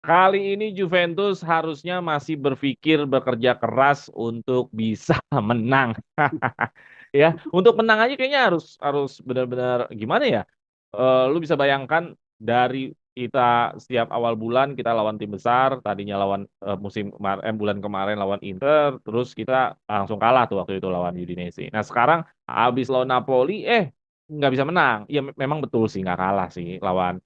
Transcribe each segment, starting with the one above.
Kali ini Juventus harusnya masih berpikir bekerja keras untuk bisa menang. Ya, untuk menang aja kayaknya harus benar-benar gimana ya? Lu bisa bayangkan dari kita setiap awal bulan kita lawan tim besar, tadinya lawan bulan kemarin lawan Inter, terus kita langsung kalah tuh waktu itu lawan Udinese. Nah, sekarang habis lawan Napoli, nggak bisa menang. Ya memang betul sih nggak kalah sih lawan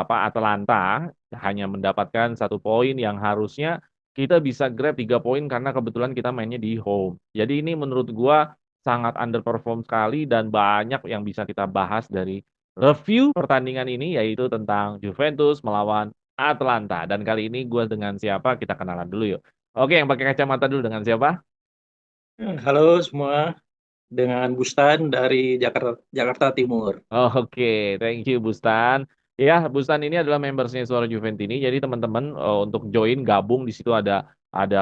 Atalanta, hanya mendapatkan 1 poin yang harusnya kita bisa grab 3 poin karena kebetulan kita mainnya di home. Jadi ini menurut gua sangat underperform sekali dan banyak yang bisa kita bahas dari review pertandingan ini yaitu tentang Juventus melawan Atalanta. Dan kali ini gue dengan siapa? Kita kenalan dulu yuk. Oke, yang pakai kacamata dulu dengan siapa? Halo semua, dengan Bustan dari Jakarta Timur. Oke, thank you Bustan. Ya, Bustan ini adalah membersnya Suara Juventini. Jadi teman-teman untuk join gabung di situ ada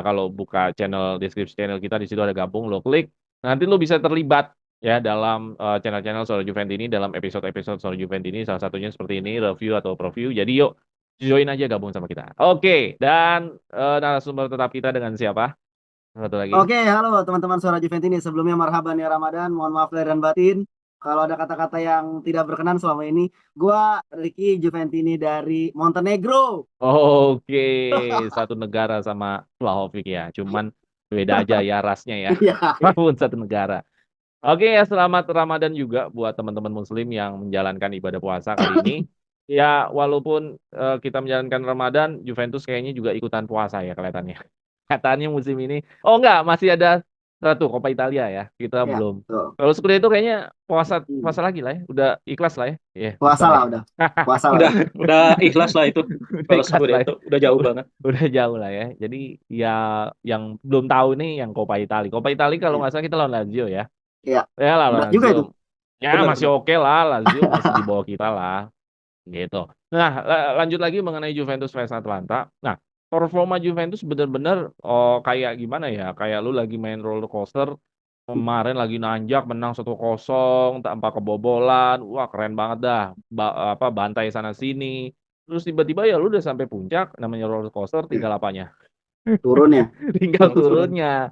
kalau buka channel deskripsi channel kita di situ ada gabung, lo klik. Nanti lo bisa terlibat ya dalam channel-channel Suara Juventini dalam episode-episode Suara Juventini salah satunya seperti ini review atau preview. Jadi yuk join aja gabung sama kita. Oke, dan narasumber tetap kita dengan siapa? Satu lagi. Oke, halo teman-teman Suara Juventini. Sebelumnya marhaban ya Ramadan. Mohon maaf lahir dan batin. Kalau ada kata-kata yang tidak berkenan selama ini, gua Ricky Juventini dari Montenegro. Oke, satu negara sama Vlahovic ya. Cuman beda aja ya rasnya ya. Iya. Walaupun satu negara. Oke ya, selamat Ramadan juga buat teman-teman Muslim yang menjalankan ibadah puasa kali ini. Ya, walaupun kita menjalankan Ramadan, Juventus kayaknya juga ikutan puasa ya kelihatannya. Katanya musim ini. Oh enggak, masih ada satu Coppa Italia ya. Kita Ya, belum. tuh. Kalau Scudetto kayaknya puasa Hmm. puasa lagi lah ya. Udah ikhlas lah ya. Iya, Puasa Bustan ya. lah udah. Puasa lah Udah ya. udah ikhlas lah itu. Udah Kalau ikhlas lah ya. Scudetto udah jauh banget. Udah jauh lah ya. Jadi ya yang belum tahu nih yang Coppa Italia. Coppa Italia kalau Iya. nggak salah kita lawan Lazio ya. Iya. Ya lah lawan Berat juga Lazio. itu. Ya masih Benar-benar. oke lah. Lazio masih di bawah kita lah. Gitu. Nah, lanjut lagi mengenai Juventus vs Atalanta. Nah, performa Juventus benar-benar kayak gimana ya? Kayak lu lagi main roller coaster. Kemarin lagi nanjak menang 1-0 tanpa kebobolan. Wah, keren banget dah. Bantai sana sini. Terus tiba-tiba ya lu udah sampai puncak namanya roller coaster tinggal apanya? Turun ya. Tinggal Tinggal turun. turunnya.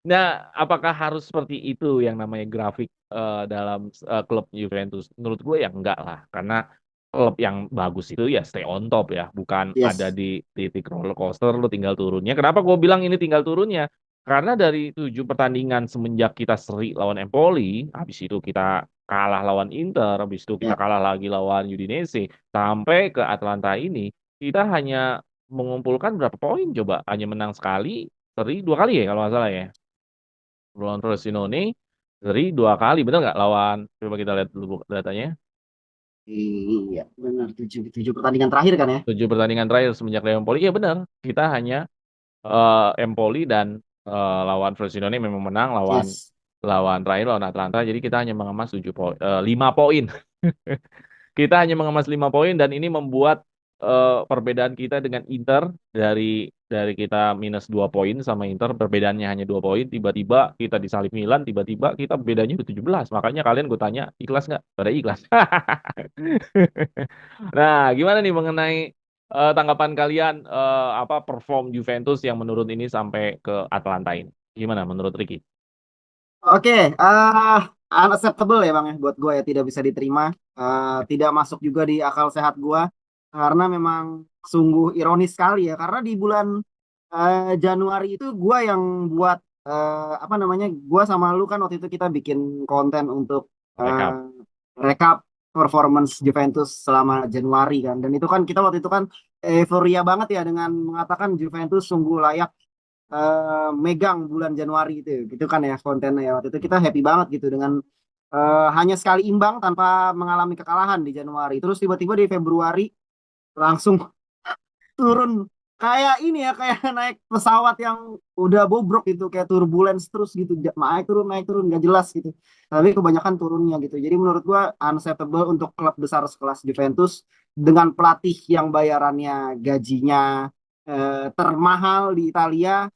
Nah, apakah harus seperti itu yang namanya grafik dalam klub Juventus? Menurut gue ya enggak lah, karena klub yang bagus itu ya stay on top ya, bukan ada Yes. di titik roller coaster lu tinggal turunnya. Kenapa gue bilang ini tinggal turunnya? Karena dari 7 pertandingan semenjak kita seri lawan Empoli, habis itu kita kalah lawan Inter, habis itu kita Ya. kalah lagi lawan Udinese, sampai ke Atlanta ini, kita hanya mengumpulkan berapa poin coba? Hanya menang sekali, seri 2 kali ya kalau nggak salah ya. Lawan Frosinone seri 2 kali, bener nggak lawan? Coba kita lihat dulu datanya. Iya, benar. Tujuh pertandingan terakhir kan ya? 7 pertandingan terakhir semenjak lawan Empoli, iya benar. Kita hanya Empoli dan lawan Frosinone memang menang, lawan Yes. lawan terakhir lawan Atlanta. Jadi kita hanya mengemas 5 poin. Kita hanya mengemas 5 poin dan ini membuat perbedaan kita dengan Inter dari kita minus 2 poin sama Inter perbedaannya hanya 2 poin, tiba-tiba kita disalip Milan, tiba-tiba kita bedanya udah 17. Makanya kalian gue tanya ikhlas nggak? Pada ikhlas. Nah, gimana nih mengenai tanggapan kalian perform Juventus yang menurun ini sampai ke Atalanta ini? Gimana menurut Ricky? Oke, unacceptable ya Bang ya buat gue ya tidak bisa diterima. Tidak masuk juga di akal sehat gue karena memang sungguh ironis sekali ya karena di bulan Januari itu gue yang buat apa namanya gue sama lu kan waktu itu kita bikin konten untuk eh, Rekap. rekap performance Juventus selama Januari kan dan itu kan kita waktu itu kan euforia banget ya dengan mengatakan Juventus sungguh layak megang bulan Januari itu gitu kan ya kontennya ya waktu itu kita happy banget gitu dengan hanya sekali imbang tanpa mengalami kekalahan di Januari terus tiba-tiba di Februari langsung turun kayak ini ya kayak naik pesawat yang udah bobrok gitu kayak turbulence terus gitu naik turun nggak jelas gitu tapi kebanyakan turunnya gitu jadi menurut gua unacceptable untuk klub besar sekelas Juventus dengan pelatih yang bayarannya gajinya termahal di Italia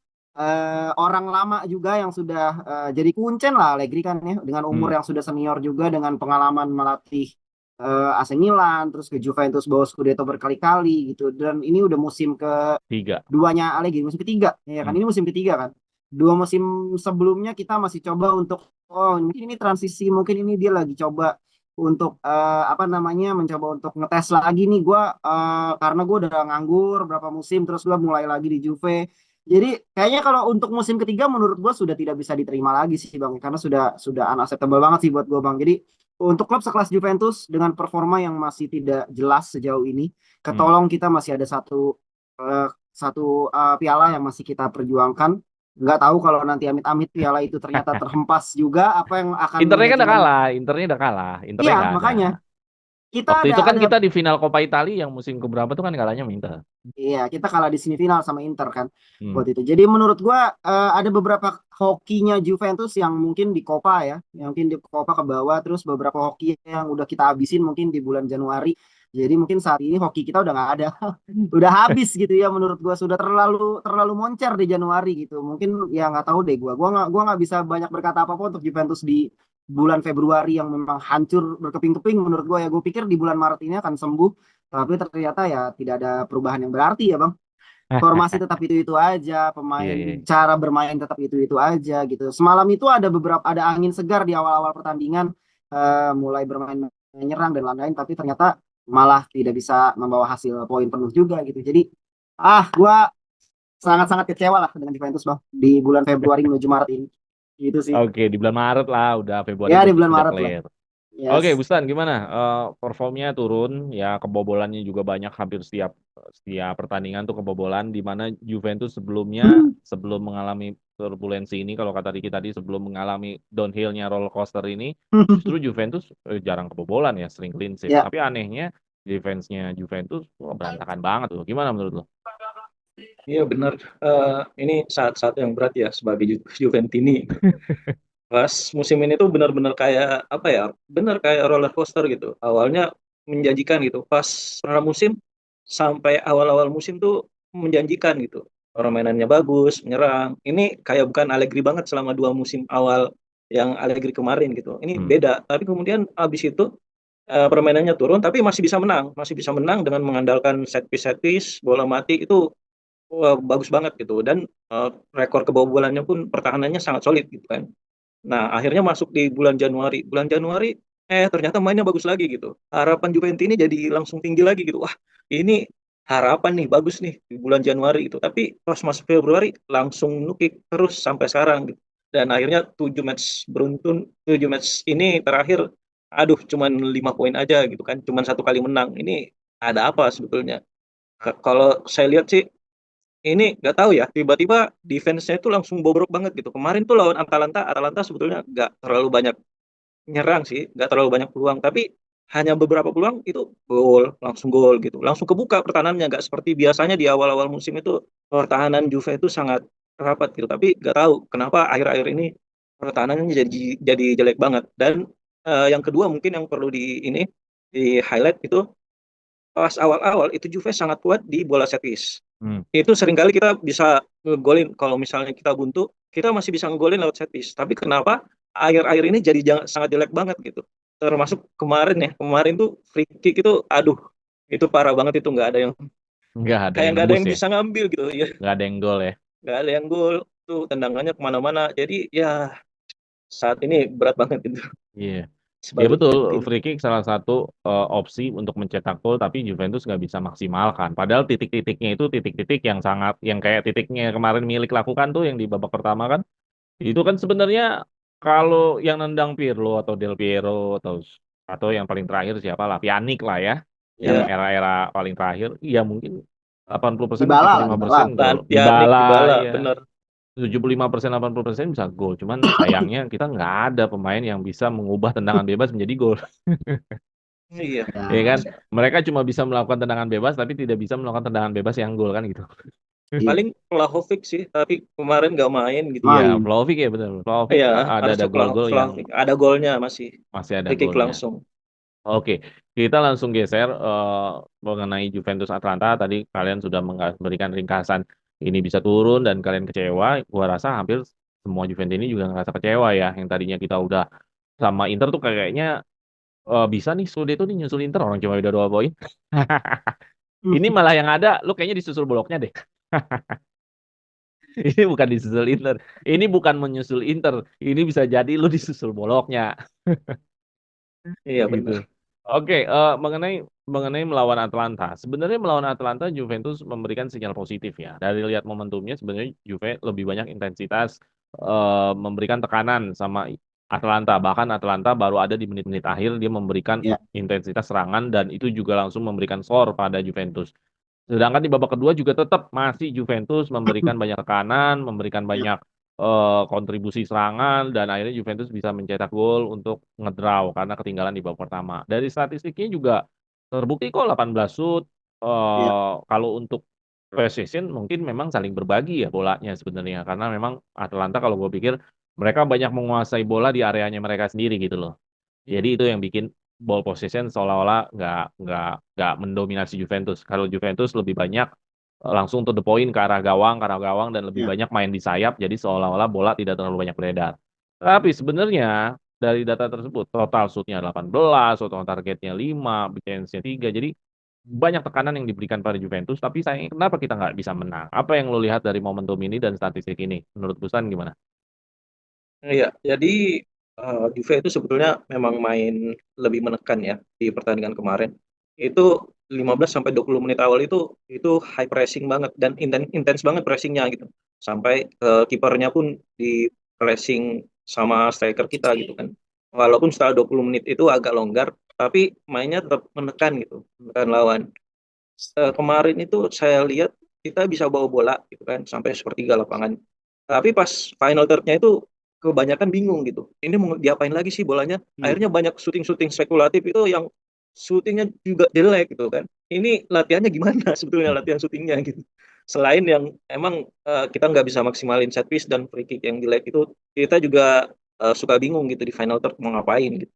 orang lama juga yang sudah jadi kuncen lah Allegri kan ya dengan umur Hmm. yang sudah senior juga dengan pengalaman melatih AC Milan, terus ke Juventus bawa Scudetto berkali-kali gitu. Dan ini udah musim Tiga. keduanya Allegri, musim ketiga, ya kan? Hmm. Ini musim ketiga kan. 2 musim sebelumnya kita masih coba untuk, oh mungkin ini transisi, mungkin ini dia lagi coba untuk apa namanya, mencoba untuk ngetes lagi nih gue, karena gue udah nganggur berapa musim, terus gue mulai lagi di Juve. Jadi kayaknya kalau untuk musim ketiga menurut gue sudah tidak bisa diterima lagi sih bang, karena sudah unacceptable banget sih buat gue bang. Jadi untuk klub sekelas Juventus dengan performa yang masih tidak jelas sejauh ini, ketolong kita masih ada satu piala yang masih kita perjuangkan. Nggak tahu kalau nanti amit-amit piala itu ternyata terhempas juga, apa yang akan Internya kan udah manajemen. kalah, Internya udah kalah, Internya Iya, nggak ada. makanya kita Waktu itu kan ada kita di final Coppa Italia yang musim keberapa tuh kan kalahnya sama Inter. iya, kita kalah di semifinal sama Inter kan Hmm. buat itu. Jadi menurut gua ada beberapa hokinya Juventus yang mungkin di Copa ya, yang mungkin di Copa ke bawah, terus beberapa hoki yang udah kita habisin mungkin di bulan Januari. Jadi mungkin saat ini hoki kita udah nggak ada, udah habis gitu ya menurut gua, sudah terlalu terlalu moncer di Januari gitu. Mungkin ya nggak tahu deh gua nggak bisa banyak berkata apa-apa untuk Juventus di bulan Februari yang memang hancur berkeping-keping menurut gua ya. Gue pikir di bulan Maret ini akan sembuh, tapi ternyata ya tidak ada perubahan yang berarti ya bang. Formasi tetap itu aja, Iya, pemain iya. cara bermain tetap itu aja gitu. Semalam itu ada angin segar di awal-awal pertandingan, mulai bermain menyerang dan lain-lain, tapi ternyata malah tidak bisa membawa hasil poin penuh juga gitu. Jadi gua sangat-sangat kecewa lah dengan Juventus bang di bulan Februari menuju Maret ini. Gitu sih. Oke, di bulan Maret lah, udah Februari Ya udah, di bulan udah Maret lah. clear. Yes. Oke, Bustan gimana? Performnya turun, ya kebobolannya juga banyak, hampir setiap pertandingan tuh kebobolan. Di mana Juventus sebelumnya, sebelum mengalami turbulensi ini, kalau kata Ricky tadi, sebelum mengalami downhill-nya roller coaster ini, justru Juventus jarang kebobolan ya, sering clean sheet. Ya. Tapi anehnya defense-nya Juventus wah, berantakan banget tuh. Gimana menurut lo? Iya benar. Ini saat-saat yang berat ya sebagai Juventini. Pas musim ini tuh benar-benar kayak apa ya? Benar kayak roller coaster gitu. Awalnya menjanjikan gitu. Pas pramusim sampai awal-awal musim tuh menjanjikan gitu. Permainannya bagus, menyerang. Ini kayak bukan Allegri banget selama 2 musim awal yang Allegri kemarin gitu. Ini beda. Tapi kemudian abis itu permainannya turun, tapi masih bisa menang dengan mengandalkan set piece, bola mati itu wah, bagus banget gitu. Dan rekor kebobolannya pun pertahanannya sangat solid gitu kan. Nah, akhirnya masuk di bulan Januari. Bulan Januari, ternyata mainnya bagus lagi gitu. Harapan Juventus ini jadi langsung tinggi lagi gitu. Wah, ini harapan nih, bagus nih di bulan Januari itu. Tapi pas masuk Februari, langsung nukik terus sampai sekarang gitu. Dan akhirnya 7 match beruntun, 7 match ini terakhir, aduh, cuman 5 poin aja gitu kan. Cuman 1 kali menang. Ini ada apa sebetulnya? Kalau saya lihat sih, ini nggak tahu ya, tiba-tiba defense-nya itu langsung bobrok banget gitu. Kemarin tuh lawan Atalanta sebetulnya nggak terlalu banyak nyerang sih, nggak terlalu banyak peluang, tapi hanya beberapa peluang itu langsung gol gitu. Langsung kebuka pertahanannya, nggak seperti biasanya di awal-awal musim itu pertahanan Juve itu sangat rapat gitu. Tapi nggak tahu kenapa akhir-akhir ini pertahanannya jadi jelek banget. Dan yang kedua mungkin yang perlu di highlight itu pas awal-awal itu Juve sangat kuat di bola set piece. Itu seringkali kita bisa ngegolin kalau misalnya kita buntu, kita masih bisa ngegolin lewat set piece. Tapi kenapa akhir-akhir ini jadi sangat jelek banget gitu. Termasuk kemarin tuh free kick itu aduh, itu parah banget, itu nggak ada yang kayak nggak ada nembus yang ya, bisa ngambil gitu ya. nggak ada yang gol ya. Nggak ada yang gol tuh, tendangannya kemana-mana. Jadi ya saat ini berat banget itu Iya. Ya sebagai betul, tim. free kick salah satu opsi untuk mencetak gol, tapi Juventus nggak bisa maksimalkan. Padahal titik-titiknya itu titik-titik yang sangat, yang kayak titiknya kemarin Milik lakukan tuh yang di babak pertama kan, itu kan sebenarnya kalau yang nendang Pirlo atau Del Piero atau yang paling terakhir siapa lah, Pjanic lah ya, yang Ya, era-era paling terakhir, ya mungkin 80% Dybala lah, 75% Dybala. gol. Pjanic, Dybala, Ya. bener. 75% 80% bisa gol. Cuman sayangnya kita nggak ada pemain yang bisa mengubah tendangan bebas menjadi gol. Iya. Ya kan? Ya, Mereka cuma bisa melakukan tendangan bebas tapi tidak bisa melakukan tendangan bebas yang gol kan gitu. iya. Paling Vlahovic sih, tapi kemarin nggak main gitu. Iya, Main. Vlahovic ya benar. Vlahovic Iya, ada harusnya gol-gol yang Vlahovic. Ada golnya masih. masih ada Free kick golnya. langsung. Oke, kita langsung geser mengenai Juventus Atlanta. Tadi kalian sudah memberikan ringkasan ini bisa turun dan kalian kecewa. Gua rasa hampir semua Juventus ini juga ngerasa kecewa ya. Yang tadinya kita udah sama Inter tuh kayaknya bisa nih Scudetto nih nyusul Inter orang cuma beda 2 poin. Ini malah yang ada lu kayaknya disusul Bologna deh. Ini bukan disusul Inter. Ini bukan menyusul Inter. Ini bisa jadi lu disusul Bologna Iya gitu. benar. Oke, mengenai mengenai melawan Atalanta. Sebenarnya melawan Atalanta Juventus memberikan sinyal positif ya. Dari lihat momentumnya sebenarnya Juve lebih banyak intensitas memberikan tekanan sama Atalanta. Bahkan Atalanta baru ada di menit-menit akhir dia memberikan Ya. intensitas serangan dan itu juga langsung memberikan skor pada Juventus. Sedangkan di babak kedua juga tetap masih Juventus memberikan banyak tekanan, memberikan banyak kontribusi serangan dan akhirnya Juventus bisa mencetak gol untuk ngedraw karena ketinggalan di babak pertama. Dari statistiknya juga terbukti kok 18 shoot. Ya. Kalau untuk possession mungkin memang saling berbagi ya bolanya sebenarnya karena memang Atalanta kalau gue pikir mereka banyak menguasai bola di areanya mereka sendiri gitu loh. Jadi itu yang bikin ball possession seolah-olah nggak mendominasi Juventus. Kalau Juventus lebih banyak langsung to the point ke arah gawang dan lebih Ya. banyak main di sayap. Jadi seolah-olah bola tidak terlalu banyak beredar. Tapi sebenarnya dari data tersebut total shootnya 18, total targetnya 5, chance-nya 3. Jadi banyak tekanan yang diberikan pada Juventus. Tapi sayangnya kenapa kita nggak bisa menang? Apa yang lo lihat dari momentum ini dan statistik ini? Menurut Busan gimana? Iya, jadi Juve itu sebetulnya memang main lebih menekan ya di pertandingan kemarin. Itu 15 sampai 20 menit awal itu high pressing banget dan intens banget pressingnya gitu. Sampai kipernya pun di pressing sama striker kita gitu kan. Walaupun setelah 20 menit itu agak longgar, tapi mainnya tetap menekan gitu, menekan lawan. Kemarin itu saya lihat kita bisa bawa bola gitu kan sampai sepertiga lapangan. Tapi pas final third-nya itu kebanyakan bingung gitu. Ini mau diapain lagi sih bolanya? Hmm. Akhirnya banyak syuting-syuting spekulatif itu yang syutingnya juga jelek gitu kan. Ini latihannya gimana sebetulnya latihan syutingnya gitu. Selain yang emang kita nggak bisa maksimalin set piece dan free kick yang jelek itu, kita juga suka bingung gitu di final third mau ngapain gitu.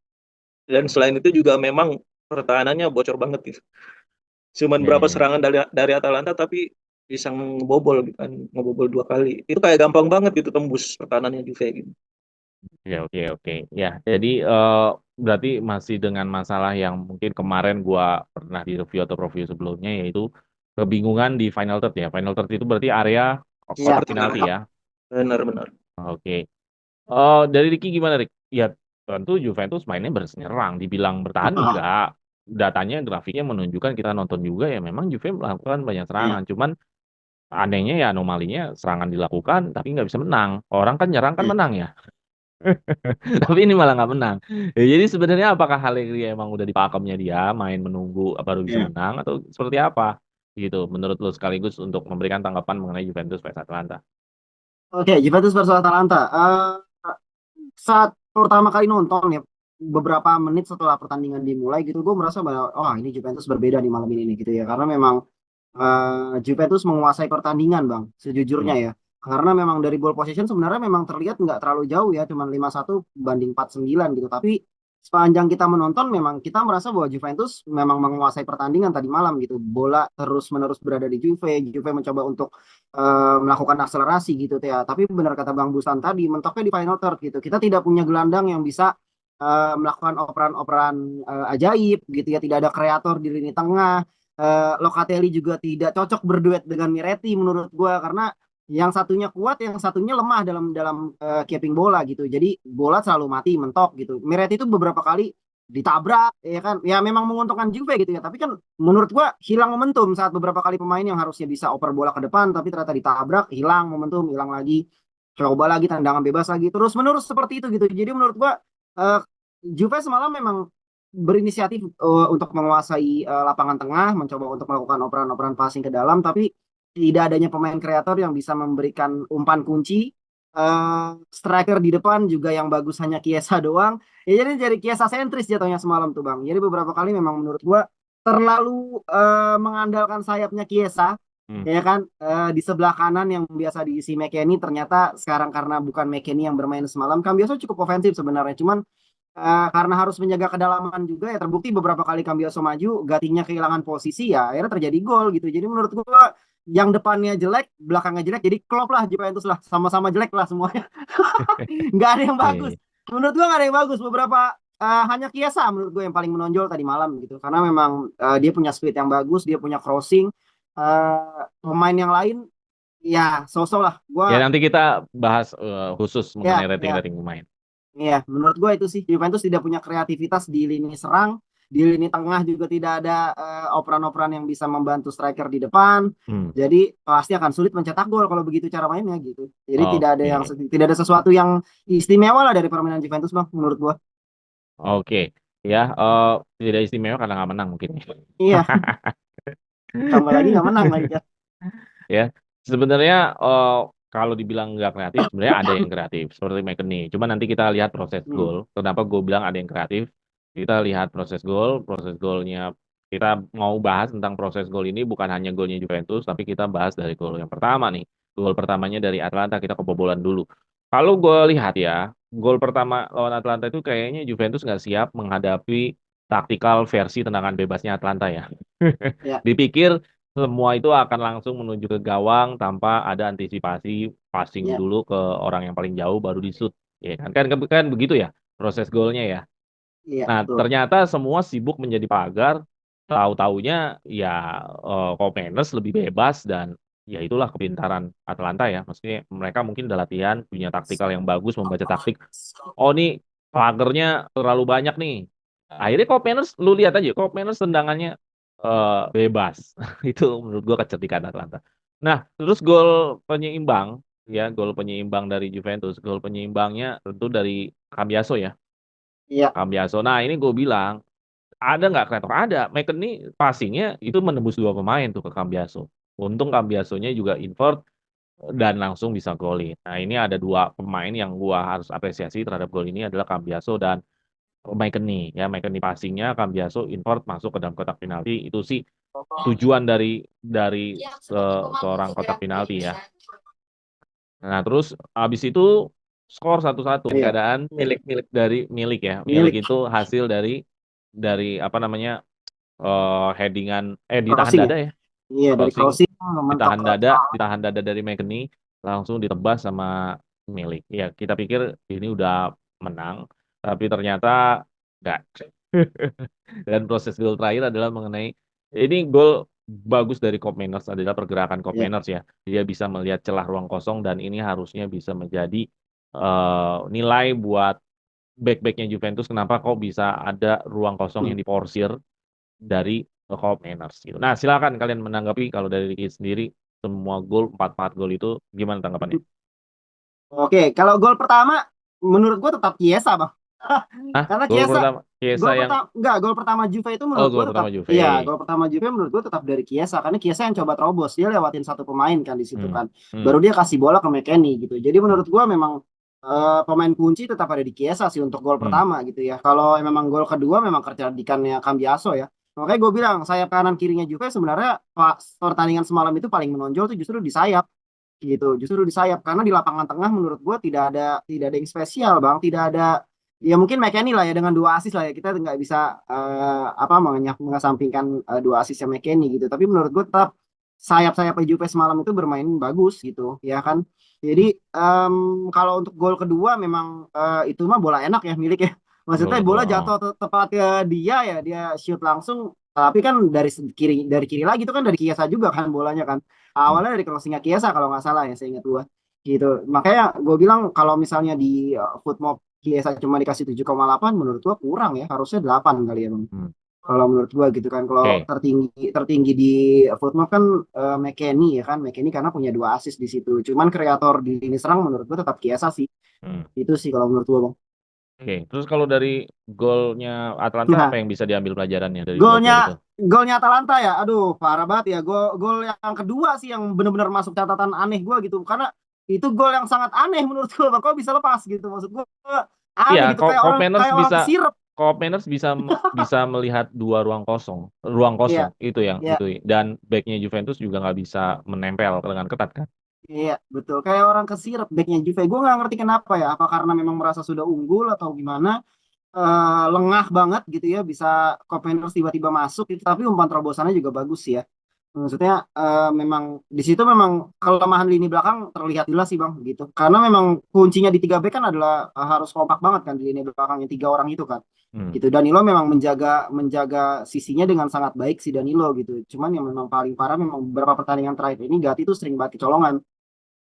Dan selain itu juga memang pertahanannya bocor banget gitu. Cuman Ya, berapa ya, ya. serangan dari Atalanta tapi bisa ngebobol gitu kan, ngebobol 2 kali. Itu kayak gampang banget gitu tembus pertahanannya Juve gitu. Ya, oke, oke. Ya, jadi berarti masih dengan masalah yang mungkin kemarin gua pernah di review atau review sebelumnya, yaitu kebingungan di final third ya. Final third itu berarti area Iya. kotak penalti ya. Benar-benar. Oke. Dari Ricky gimana, Rick? Ya, tentu Juventus mainnya berserang. Dibilang bertahan enggak. Datanya, grafiknya menunjukkan kita nonton juga ya memang Juve melakukan banyak Iya. serangan. Cuman anehnya ya anomalinya serangan dilakukan tapi nggak bisa menang. Orang kan nyerang kan Iya. menang ya. Tapi ini malah nggak menang. Ya, jadi sebenarnya apakah Allegri emang udah di pakemnya dia main menunggu baru bisa Iya. menang atau seperti apa? Gitu menurut lu sekaligus untuk memberikan tanggapan mengenai Juventus vs Atalanta. Oke, Juventus versus Atalanta. Saat pertama kali nonton ya, beberapa menit setelah pertandingan dimulai gitu, gue merasa bahwa oh ini Juventus berbeda di malam ini nih, gitu ya. Karena memang Juventus menguasai pertandingan bang, sejujurnya Hmm. ya. Karena memang dari ball position sebenarnya memang terlihat nggak terlalu jauh ya, cuma 5-1 banding 4-9 gitu. Tapi sepanjang kita menonton memang kita merasa bahwa Juventus memang menguasai pertandingan tadi malam gitu. Bola terus-menerus berada di Juve, Juve mencoba untuk melakukan akselerasi gitu ya. Tapi benar kata Bang Busan tadi, mentoknya di final third gitu. Kita tidak punya gelandang yang bisa melakukan operan-operan ajaib gitu ya. Tidak ada kreator di lini tengah. Locatelli juga tidak cocok berduet dengan Miretti menurut gue karena yang satunya kuat, yang satunya lemah dalam dalam keeping bola gitu. Jadi bola selalu mati mentok gitu. Miretti itu beberapa kali ditabrak ya kan. Ya memang menguntungkan Juve gitu ya. Tapi kan menurut gue hilang momentum saat beberapa kali pemain yang harusnya bisa oper bola ke depan tapi ternyata ditabrak, hilang momentum, hilang lagi. Coba lagi tendangan bebas lagi terus menerus seperti itu gitu. Jadi menurut gue uh, Juve semalam memang berinisiatif untuk menguasai lapangan tengah, mencoba untuk melakukan operan-operan passing ke dalam, tapi tidak adanya pemain kreator yang bisa memberikan umpan kunci. Striker di depan juga yang bagus hanya Chiesa doang. Ya jadi Chiesa sentris jatuhnya semalam tuh bang. Jadi beberapa kali memang menurut gua terlalu mengandalkan sayapnya Chiesa. Hmm. Ya kan di sebelah kanan yang biasa diisi McKennie ternyata sekarang karena bukan McKennie yang bermain semalam, Cambiaso cukup ofensif sebenarnya. Cuman karena harus menjaga kedalaman juga ya terbukti beberapa kali Cambiaso maju, Gatinya kehilangan posisi ya akhirnya terjadi gol gitu. Jadi menurut gua yang depannya jelek, belakangnya jelek, jadi klop lah Juventus lah, sama-sama jelek lah semuanya. Nggak ada yang Iya, bagus. iya. Menurut gua nggak ada yang bagus. Beberapa hanya Chiesa menurut gue yang paling menonjol tadi malam gitu. Karena memang dia punya speed yang bagus, dia punya crossing. Pemain yang lain ya so-so lah. Ya Gua nanti kita bahas khusus mengenai ya ya rating-rating pemain. ya menurut gue itu sih Juventus tidak punya kreativitas di lini serang, di lini tengah juga tidak ada operan-operan yang bisa membantu striker di depan. Hmm. Jadi pasti akan sulit mencetak gol kalau begitu cara mainnya gitu. Jadi Oke. tidak ada sesuatu yang istimewa lah dari permainan Juventus bang menurut gua. Oke. Ya, tidak istimewa karena nggak menang mungkin. Iya, tambah lagi nggak menang lagi kan. Ya, sebenarnya kalau dibilang nggak kreatif, sebenarnya ada yang kreatif seperti McKennie. Cuma nanti kita lihat proses Hmm. gol. Kenapa gue bilang ada yang kreatif? Kita lihat proses golnya. Kita mau bahas tentang proses gol ini bukan hanya golnya Juventus, tapi kita bahas dari gol yang pertama nih. Gol pertamanya dari Atlanta, kita kebobolan dulu. Kalau gue lihat ya, gol pertama lawan Atlanta itu kayaknya Juventus nggak siap menghadapi taktikal versi tendangan bebasnya Atlanta ya. Ya, Dipikir semua itu akan langsung menuju ke gawang tanpa ada antisipasi passing ya, dulu ke orang yang paling jauh baru di shoot. Ya kan begitu ya proses golnya ya. iya Nah, betul. ternyata semua sibuk menjadi pagar, tahu-taunya ya Kopenhagen lebih bebas dan ya itulah kepintaran Atalanta ya. Maksudnya mereka mungkin udah latihan, punya taktikal yang bagus, membaca taktik. Oh, nih pagernya terlalu banyak nih. Akhirnya Kopenhagen, lu lihat aja, Kopenhagen tendangannya bebas. Itu menurut gua kecerdikan Atalanta. Nah, terus gol penyeimbang, ya gol penyeimbang dari Juventus, gol penyeimbangnya tentu dari Cambiaso ya. Iya, Cambiaso. Nah, ini gue bilang, ada nggak kreator? Ada. McKennie passingnya itu menembus dua pemain tuh ke Cambiaso. Untung Cambiasonya juga invert dan langsung bisa golin. Nah, ini ada dua pemain yang gua harus apresiasi terhadap gol ini adalah Cambiaso dan McKennie. Ya, McKennie passingnya, Cambiaso invert masuk ke dalam kotak penalti. Itu sih tujuan dari seorang kotak penalti ya. Nah, terus habis itu skor 1-1 iya. keadaan Milik-milik. dari Milik ya. Milik Milik itu hasil dari apa namanya headingan ditahan crossing ya. dada ya. Iya, dari Crossing crossing mentok ke ditahan dada dari McKennie langsung ditebas sama Milik. Ya, kita pikir ini udah menang, tapi ternyata enggak. Dan proses gol terakhir adalah mengenai ini gol bagus dari Koopmeiners adalah pergerakan ya. Koopmeiners ya. Dia bisa melihat celah ruang kosong dan ini harusnya bisa menjadi nilai buat back-backnya Juventus kenapa kok bisa ada ruang kosong yang diporsir dari Koopmeiners gitu. Nah, silakan kalian menanggapi kalau dari Ricky sendiri semua gol 4-4 gol itu gimana tanggapannya? Oke, kalau gol pertama menurut gue tetap Chiesa, Bang. Hah? Karena Gol Chiesa pertama Chiesa yang gol pertama Juve itu oh menurut gue gol tetap pertama Juve. iya, gol pertama Juve menurut gue tetap dari Chiesa karena Chiesa yang coba terobos, dia lewatin satu pemain kan di situ Hmm. kan. Hmm. Baru dia kasih bola ke McKennie gitu. Jadi Hmm. menurut gue memang pemain kunci tetap ada di Chiesa sih untuk gol Hmm. pertama gitu ya. Kalau memang gol kedua memang kecerdikannya Cambiaso ya. Makanya gue bilang sayap kanan kirinya Juve sebenarnya pertandingan semalam itu paling menonjol tuh justru di sayap gitu, justru di sayap karena di lapangan tengah menurut gue tidak ada yang spesial bang, tidak ada ya mungkin McKennie lah ya dengan dua asis lah ya kita nggak bisa apa mengesampingkan dua asisnya McKennie gitu, tapi menurut gue tetap sayap-sayap Juve semalam itu bermain bagus gitu ya kan. Jadi kalau untuk gol kedua memang itu mah bola enak ya milik ya, Gol maksudnya kedua. bola Oh. jatuh tepat ke dia ya dia shoot langsung, tapi kan dari kiri lagi itu kan dari Kiesa juga kan bolanya kan. Hmm. Awalnya dari crossingnya Kiesa kalau nggak salah ya saya ingat gua gitu. Makanya gue bilang kalau misalnya di Footmob Kiesa cuma dikasih 7,8 menurut gua kurang ya, harusnya 8 kali ya bang. Hmm. Kalau menurut gua gitu kan. Kalau Oke. tertinggi tertinggi di Footmob kan McKennie ya kan. McKennie karena punya dua assist di situ. Cuman kreator di lini serang menurut gua tetap Kiesa sih. Hmm. Itu sih kalau menurut gua bang. Oke, terus kalau dari golnya Atlanta apa Nah, yang bisa diambil pelajarannya dari dua gol golnya itu? golnya Atalanta ya, aduh parah banget ya. Gol yang kedua sih yang benar-benar masuk catatan aneh gue gitu, karena itu gol yang sangat aneh menurut gue. Kok bisa lepas gitu, maksud gue Iya, aneh gitu kayak orang Koopmeiners kayak orang bisa kesirep. Koopmeiners bisa bisa melihat dua ruang Iya, kosong itu yang iya, itu dan backnya Juventus juga nggak bisa menempel dengan ketat kan? iya betul. Kayak orang kesirep backnya Juve. Gue nggak ngerti kenapa ya. Apa karena memang merasa sudah unggul atau gimana? Lengah banget gitu ya, bisa Kopenhagen tiba-tiba masuk gitu. Tapi umpan terobosannya juga bagus ya. Maksudnya memang di situ memang kelemahan lini belakang terlihat jelas sih Bang gitu. Karena memang kuncinya di 3 back kan adalah harus kompak banget kan di lini belakang yang 3 orang itu kan. Hmm. Gitu. Danilo memang menjaga menjaga sisinya dengan sangat baik si Danilo gitu. Cuman yang memang paling parah memang beberapa pertandingan terakhir ini Gatti itu sering banget kecolongan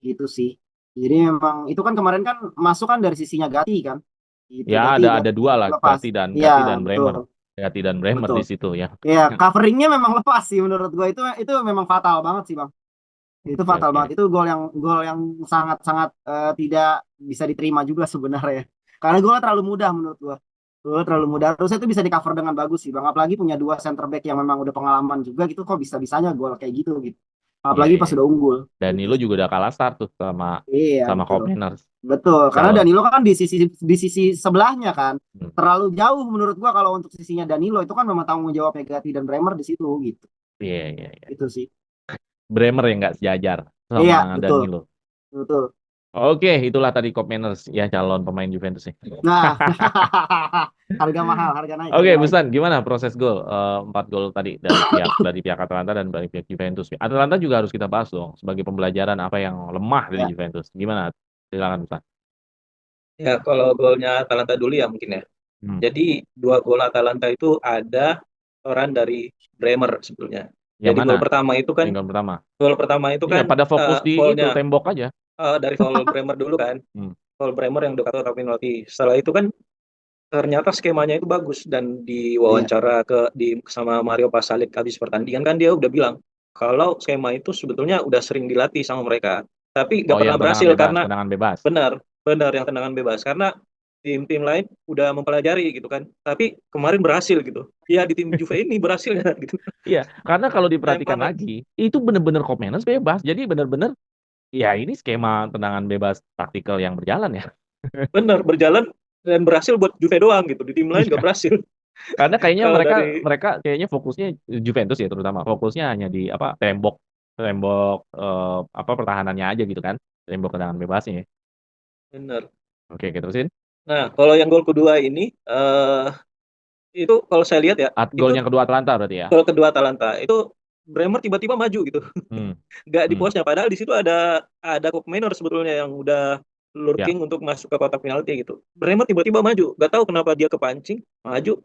gitu sih. Jadi memang itu kan kemarin kan masuk kan dari sisinya Gatti kan. Gitu. Ya Gatti ada Gatti dua lah, lepas. Iya, Gatti dan betul. Bremer. Gatti dan Bremer Betul. di situ ya. Ya, coveringnya memang lepas sih menurut gue itu memang fatal banget sih Bang. Itu Oke, fatal oke. banget. Itu gol yang sangat-sangat tidak bisa diterima juga sebenarnya. Karena golnya terlalu mudah menurut gua. Golnya terlalu mudah. Harusnya itu bisa di cover dengan bagus sih, Bang. Apalagi punya 2 center back yang memang udah pengalaman juga gitu kok bisa-bisanya gol kayak gitu. Iya, Apalagi iya. pas udah unggul. Gitu Danilo sih. juga udah kalah start tuh sama Iya, sama betul. Kopeners Betul. Karena calon. Danilo kan di sisi sebelahnya kan. Hmm. Terlalu jauh menurut gua kalau untuk sisinya Danilo itu kan memang tanggung jawab Gatti dan Bremer di situ gitu. Iya, iya, iya. Itu sih. Bremer yang nggak sejajar sama Iya, betul. Danilo. Betul. Oke, itulah tadi Kopeners ya calon pemain Juventus nih. Nah, harga mahal, harga naik, Oke, harga naik. Busan, gimana proses gol? 4 gol tadi dari pihak Atalanta dan dari pihak Juventus. Atalanta juga harus kita bahas dong sebagai pembelajaran apa yang lemah dari Ya, Juventus. Gimana? Silakan, Busan. Ya kalau golnya Atalanta dulu ya mungkin ya. Hmm. Jadi 2 gol Atalanta itu ada peran dari Bremer sebetulnya. Yang Jadi mana? gol pertama itu kan Yang gol pertama. gol pertama itu Iya, kan pada fokus di itu foulnya tembok aja. dari foul Bremer dulu kan. Hmm. Foul Bremer yang dekat kotak penalti. Setelah itu kan ternyata skemanya itu bagus dan iya, diwawancara sama Mario Pasalic habis pertandingan kan dia udah bilang kalau skema itu sebetulnya udah sering dilatih sama mereka. Tapi Oh, nggak pernah yang berhasil karena tendangan bebas. benar benar yang tendangan bebas karena tim-tim lain udah mempelajari gitu kan. Tapi kemarin berhasil gitu. Ya di tim Juve ini berhasil ya gitu. Iya, karena kalau Sayang diperhatikan banget. lagi, itu bener-bener Kopeners bebas. Jadi bener-bener ya ini skema tendangan bebas taktikal yang berjalan ya. Benar berjalan dan berhasil buat Juve doang gitu. Di tim lain nggak Iya. berhasil. Karena kayaknya Kalau mereka dari mereka kayaknya fokusnya Juventus ya terutama fokusnya hanya di apa tembok tembok apa pertahanannya aja gitu kan. Tembok tendangan bebasnya. benar. Oke, kita terusin. Nah, kalau yang gol kedua ini itu kalau saya lihat ya, itu Gol yang kedua Atalanta berarti ya. gol kedua Atalanta itu Bremer tiba-tiba maju gitu. Hmm. Nggak di Hmm. posnya padahal di situ ada Koopmeiners sebetulnya yang udah Ya. lurking untuk masuk ke kotak penalti gitu. Bremer tiba-tiba maju, nggak tahu kenapa dia kepancing, maju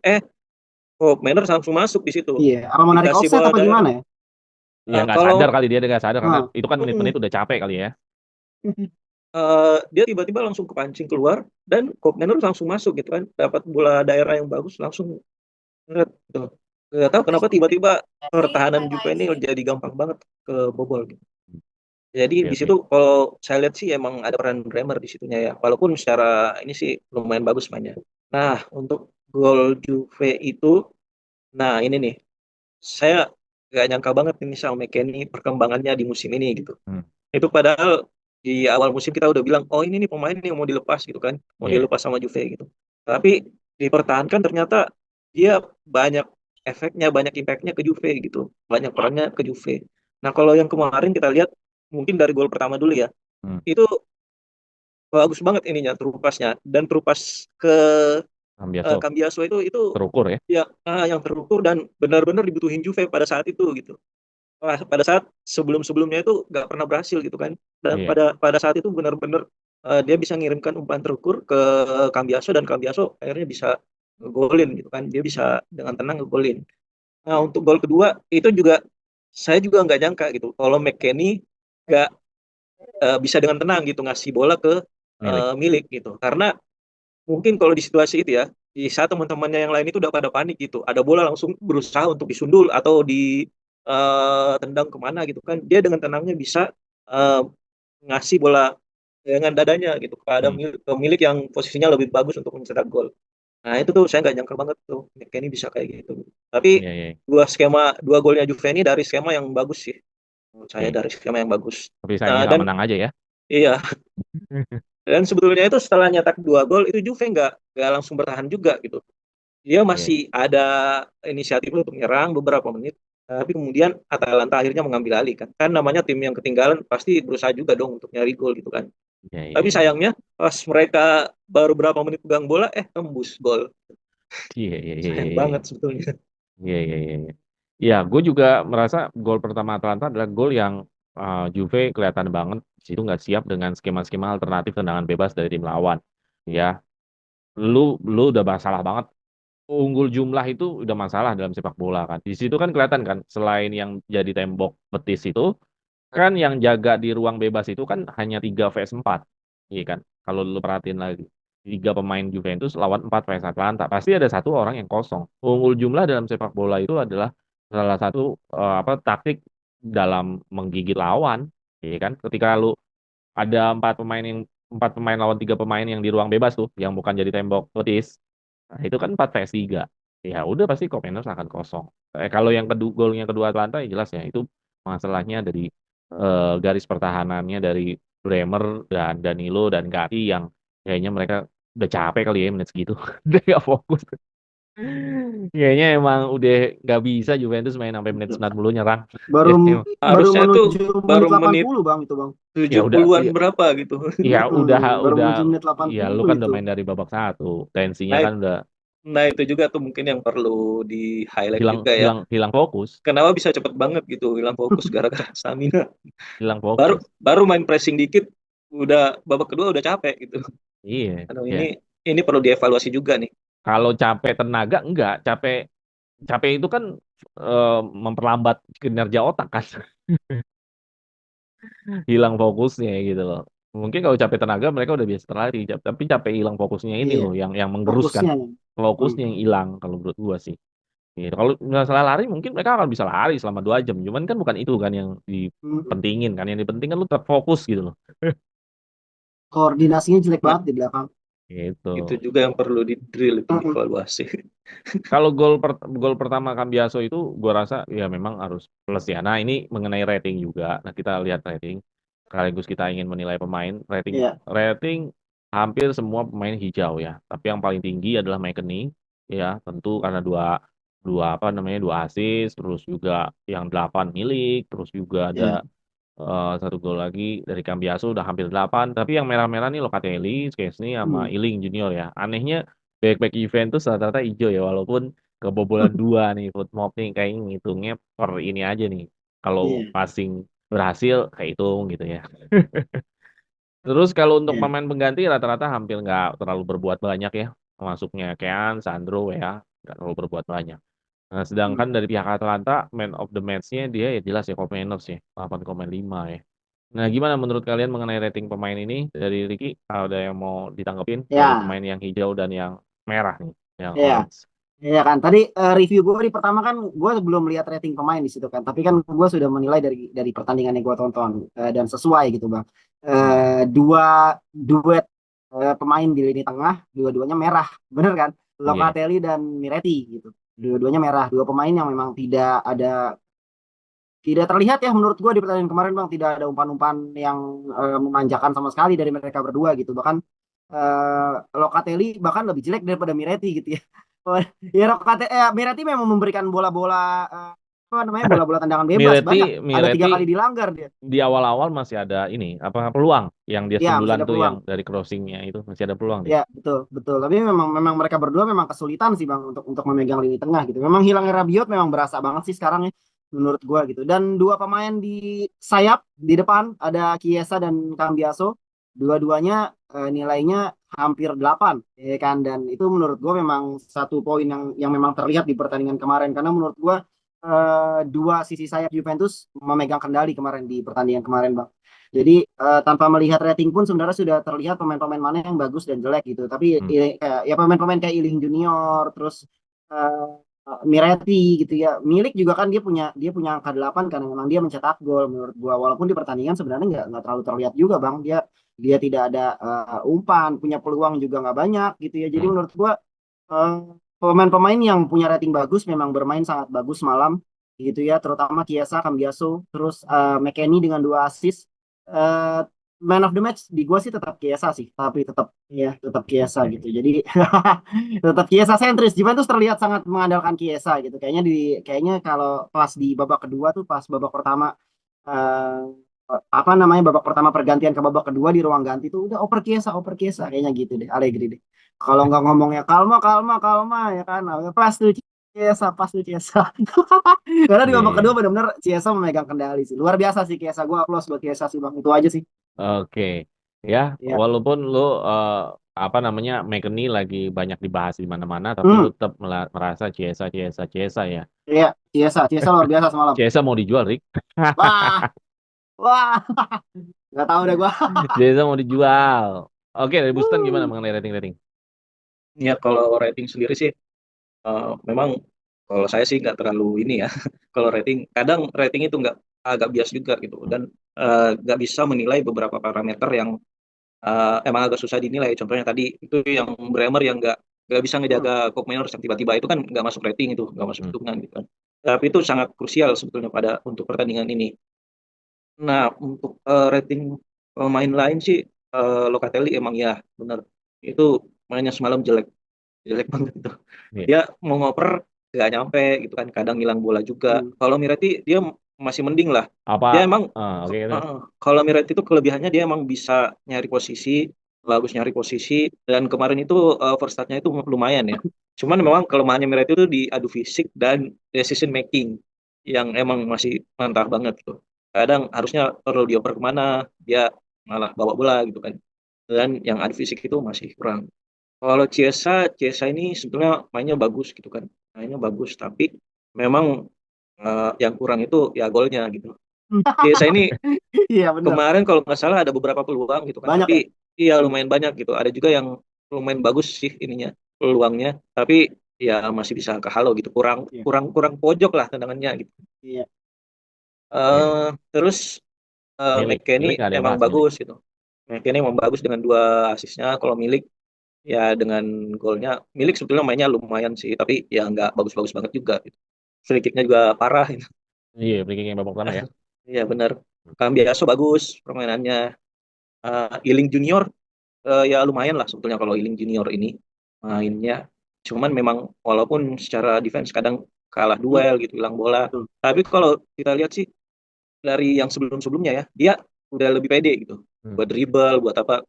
Koopmeiners langsung masuk di situ. iya. Apa mau narik Dikasih offset bola apa daerah. gimana ya? Ya nggak Kalau sadar kali dia nggak sadar karena Ah. itu kan menit-menit udah capek kali ya. dia tiba-tiba langsung kepancing keluar dan Koopmeiners langsung masuk gitu kan. Dapat bola daerah yang bagus langsung ngeret gitu. Nggak tahu kenapa tiba-tiba pertahanan Juve ini jadi gampang banget ke bobol gitu. Jadi Oke, di oke. situ kalau saya lihat sih emang ada peran Bremer di situnya ya. Walaupun secara ini sih lumayan bagus mainnya. Nah, untuk gol Juve itu, nah ini nih, saya gak nyangka banget ini sama McKennie perkembangannya di musim ini gitu. Hmm. Itu padahal di awal musim kita udah bilang, oh ini nih pemain yang mau dilepas gitu kan, mau Iya. dilepas sama Juve gitu. Tapi dipertahankan ternyata dia banyak efeknya, banyak impactnya ke Juve gitu, banyak perannya ke Juve. Nah kalau yang kemarin kita lihat, mungkin dari gol pertama dulu ya, Hmm. itu bagus banget ininya, terupasnya. Dan terupas ke Cambiaso Cambiaso itu terukur ya. ya yang terukur dan benar-benar dibutuhin Juve pada saat itu gitu. Pada saat sebelum-sebelumnya itu nggak pernah berhasil gitu kan. Dan Iya. pada saat itu benar-benar dia bisa ngirimkan umpan terukur ke Cambiaso dan Cambiaso akhirnya bisa ngegolin gitu kan. Dia bisa dengan tenang ngegolin. Nah, untuk gol kedua itu juga saya juga nggak nyangka gitu. Kalau McKennie nggak bisa dengan tenang gitu ngasih bola ke Milik. Milik gitu. Karena mungkin kalau di situasi itu ya, di saat teman-temannya yang lain itu udah pada panik gitu, ada bola langsung berusaha untuk disundul atau tendang kemana gitu kan, dia dengan tenangnya bisa eh, ngasih bola dengan dadanya gitu kepada Hmm. pemilik yang posisinya lebih bagus untuk mencetak gol. Nah itu tuh saya nggak nyangka banget tuh, McKennie bisa kayak gitu. Tapi Iya, iya. dua golnya Juve ini dari skema yang bagus sih, menurut saya Oke. dari skema yang bagus. Tapi sayangnya nggak Dan menang aja ya. iya, dan sebetulnya itu setelah nyetak 2 gol itu Juve nggak langsung bertahan juga gitu. Dia Iya. masih ada inisiatif untuk menyerang beberapa menit, tapi kemudian Atalanta akhirnya mengambil alih kan. Kan namanya tim yang ketinggalan pasti berusaha juga dong untuk nyari gol gitu kan. Iya, iya, Tapi iya. sayangnya pas mereka baru berapa menit pegang bola, tembus gol. Iya, iya, iya, Sayang iya, iya. banget sebetulnya. Iya, iya, iya, iya. Ya, gue juga merasa gol pertama Atalanta adalah gol yang Juve kelihatan banget di situ nggak siap dengan skema-skema alternatif tendangan bebas dari tim lawan. Ya, lu udah masalah banget. Unggul jumlah itu udah masalah dalam sepak bola kan. Di situ kan kelihatan kan, selain yang jadi tembok betis itu, kan yang jaga di ruang bebas itu kan hanya 3 vs 4. Iya kan? Kalau lu perhatiin lagi. 3 pemain Juventus lawan 4 vs Atlanta. Pasti ada satu orang yang kosong. Unggul jumlah dalam sepak bola itu adalah salah satu taktik dalam menggigit lawan. Iya kan? Ketika lu ada 4 pemain lawan 3 pemain yang di ruang bebas tuh, yang bukan jadi tembok betis. Nah, itu kan 4 vs 3. Ya udah pasti Kopenhagen akan kosong. Kalau yang kedua golnya kedua Atlanta ya jelas ya itu masalahnya dari garis pertahanannya dari Bremer dan Danilo dan Gatti yang kayaknya mereka udah capek kali ya menit segitu. Udah gak fokus. Kayaknya emang udah nggak bisa Juventus main sampai menit 90 nyerang. Baru Ya, emang. baru Harusnya tuh menuju menit baru menit 80 Bang itu Bang. Ya udah 70-an ya, berapa gitu. ya udah Baru udah menuju menit ya lu 80 kan udah itu. main dari babak satu. Tensinya Nah, kan udah nah itu juga tuh mungkin yang perlu di highlight hilang juga ya. hilang hilang fokus, Kenapa bisa cepet banget gitu hilang fokus gara-gara stamina. hilang Baru fokus. baru main pressing dikit udah babak kedua udah capek gitu. Iya, Aduh ya. ini perlu dievaluasi juga nih. Kalau capek tenaga enggak, capek capek itu kan memperlambat kinerja otak kan. Hilang fokusnya gitu loh. Mungkin kalau capek tenaga mereka udah biasa terlari, tapi capek hilang fokusnya ini Iya, loh yang menggeruskan. fokusnya. Fokusnya Hmm. yang hilang kalau menurut gua sih. Gitu. Kalau masalah lari mungkin mereka akan bisa lari selama 2 jam. Cuman kan bukan itu kan yang Hmm. dipentingin kan. Yang dipentingkan lu tetap fokus gitu loh. Koordinasinya jelek Nah, banget di belakang. Gitu. itu juga yang perlu di drill itu Hmm. dievaluasi. Kalau gol pertama Cambiaso itu gua rasa ya memang harus plus ya. Nah, ini mengenai rating juga. Nah, kita lihat rating. Sekaligus kita ingin menilai pemain, rating Iya. rating hampir semua pemain hijau ya. Tapi yang paling tinggi adalah McKennie ya, tentu karena dua dua apa namanya dua assist, terus juga yang 8 milik, terus juga ada Iya. satu gol lagi dari Cambiaso udah hampir 8. Tapi yang merah-merah nih Locatelli, Szczęsny sama Hmm. Ealing Junior ya. Anehnya back-back Juventus rata-rata hijau ya, walaupun kebobolan 2 nih foot mob nih kayaknya ngitungnya per ini aja nih. Kalau Iya. passing berhasil kehitung gitu ya. Terus kalau untuk Iya. pemain pengganti rata-rata hampir nggak terlalu berbuat banyak ya. Masuknya Kean, Sandro ya, nggak terlalu berbuat banyak. Nah, Hmm. sedangkan dari pihak Atalanta, man of the match-nya dia ya jelas ya Kopenhagen ya, 8,5 ya. Nah, gimana menurut kalian mengenai rating pemain ini? Dari Ricky, ada yang mau ditanggepin dari Ya. pemain yang hijau dan yang merah nih, yang Iya. orange? Iya kan, tadi review gue di pertama kan gue belum lihat rating pemain di situ kan, tapi kan gue sudah menilai dari pertandingan yang gue tonton dan sesuai gitu bang. Hmm. Dua duet pemain di lini tengah, dua-duanya merah, bener kan? Iya. Locatelli dan Miretti gitu, dua-duanya merah, dua pemain yang memang tidak terlihat ya menurut gue di pertandingan kemarin bang, tidak ada umpan-umpan yang memanjakan sama sekali dari mereka berdua gitu, bahkan Locatelli bahkan lebih jelek daripada Miretti gitu ya. Ya Miretti memang memberikan bola-bola apa namanya bola-bola tendangan bebas banyak, Miretti, ada 3 kali Miretti dilanggar dia. di awal-awal masih ada ini, apa peluang yang dia Ya masih sundulan ada tuh peluang. yang dari crossingnya itu masih ada peluang dia. Ya betul betul. Tapi memang memang mereka berdua memang kesulitan sih bang untuk memegang lini tengah gitu. Memang hilangnya Rabiot memang berasa banget sih sekarang ya menurut gua gitu. Dan dua pemain di sayap di depan ada Chiesa dan Cambiaso. Dua-duanya nilainya hampir 8 ya kan, dan itu menurut gua memang satu poin yang memang terlihat di pertandingan kemarin karena menurut gua dua sisi sayap Juventus memegang kendali kemarin di pertandingan kemarin bang. Jadi tanpa melihat rating pun sebenarnya sudah terlihat pemain-pemain mana yang bagus dan jelek gitu. Tapi Hmm. ya pemain-pemain kayak Ealing Junior, terus uh, Miretti gitu ya. Milik juga kan dia punya angka 8 karena memang dia mencetak gol menurut gua. Walaupun di pertandingan sebenarnya nggak terlalu terlihat juga bang. Dia tidak ada umpan, punya peluang juga nggak banyak gitu ya. Jadi Hmm. menurut gua uh, pemain-pemain yang punya rating bagus memang bermain sangat bagus malam gitu ya. Terutama Chiesa, Cambiaso, terus McKennie dengan 2 assist. eh Man of the match di gua sih tetap Chiesa sih, tapi tetap Chiesa Oke. gitu. Jadi tetap Chiesa sentris. Juventus terlihat sangat mengandalkan Chiesa gitu. Kayaknya kalau pas di babak kedua tuh pas babak pertama eh, apa namanya babak pertama pergantian ke babak kedua di ruang ganti tuh udah oper Chiesa kayaknya gitu deh, Allegri deh. Kalau nggak ngomongnya kalma kalma kalma ya kan. Nah, pas tuh Chiesa pas tuh Chiesa. Karena di Iya, babak iya. kedua benar-benar Chiesa memegang kendali sih. Luar biasa sih Chiesa. Gue applause buat Chiesa sih bang. Itu aja sih. Oke, ya, Iya. walaupun lu apa namanya McKennie lagi banyak dibahas di mana-mana, tapi lu Hmm. tetap merasa Chiesa, Chiesa, Chiesa ya. Iya. Chiesa. Chiesa luar biasa semalam. Chiesa mau dijual, Rick. Wah. Wah. Gak tahu deh gue. Chiesa mau dijual. Oke, dari Bustan gimana mengenai rating-rating? Ya kalau rating sendiri sih memang kalau saya sih nggak terlalu ini ya. Kalau rating kadang rating itu nggak agak bias juga gitu dan nggak bisa menilai beberapa parameter yang emang agak susah dinilai. Contohnya tadi itu yang Bremer yang nggak bisa Hmm. ngejaga Koopmeiners yang tiba-tiba itu kan nggak masuk rating itu nggak masuk Hmm. hitungan gitu kan. Tapi itu sangat krusial sebetulnya pada untuk pertandingan ini. Nah untuk rating pemain lain sih Locatelli emang ya benar itu mainnya semalam jelek jelek banget itu. Iya. Dia mau ngoper nggak nyampe gitu kan kadang hilang bola juga. Hmm. Kalau Miretti dia masih mending lah. Apa? Dia emang Oke, terus. kalau Miretti itu kelebihannya dia emang bisa nyari posisi, bagus nyari posisi dan kemarin itu first touch-nya itu lumayan ya. Cuman memang kelemahannya Miretti itu di adu fisik dan decision making yang emang masih mantap banget tuh. Kadang harusnya perlu dioper kemana, dia malah bawa bola gitu kan. Dan yang adu fisik itu masih kurang. Kalau Chiesa ini sebetulnya mainnya bagus gitu kan. Mainnya bagus, tapi memang yang kurang itu ya golnya gitu. Chiesa ini Iya benar. kemarin kalau nggak salah ada beberapa peluang gitu kan, Banyak ya. tapi iya Hmm. lumayan banyak gitu. Ada juga yang lumayan bagus sih ininya peluangnya, tapi ya masih bisa kehalau gitu. Kurang Iya. kurang kurang pojok lah tendangannya gitu. Iya. Oke. Terus Milik McKennie nggak ada yang emang bahas milik. bagus gitu. McKennie emang bagus dengan 2 asisnya. Kalau Milik ya dengan golnya Milik sebetulnya mainnya lumayan sih tapi ya nggak bagus-bagus banget juga gitu. Free kicknya juga parah gitu. Iya, breaking yang babak pertama ya. Iya benar. Cambiaso bagus permainannya. Ealing Junior ya lumayan lah sebetulnya kalau Ealing Junior ini mainnya. Cuman memang walaupun secara defense kadang kalah Hmm. duel gitu hilang bola. Betul. Tapi kalau kita lihat sih dari yang sebelum-sebelumnya ya dia udah lebih pede gitu. Hmm. Buat dribble buat apa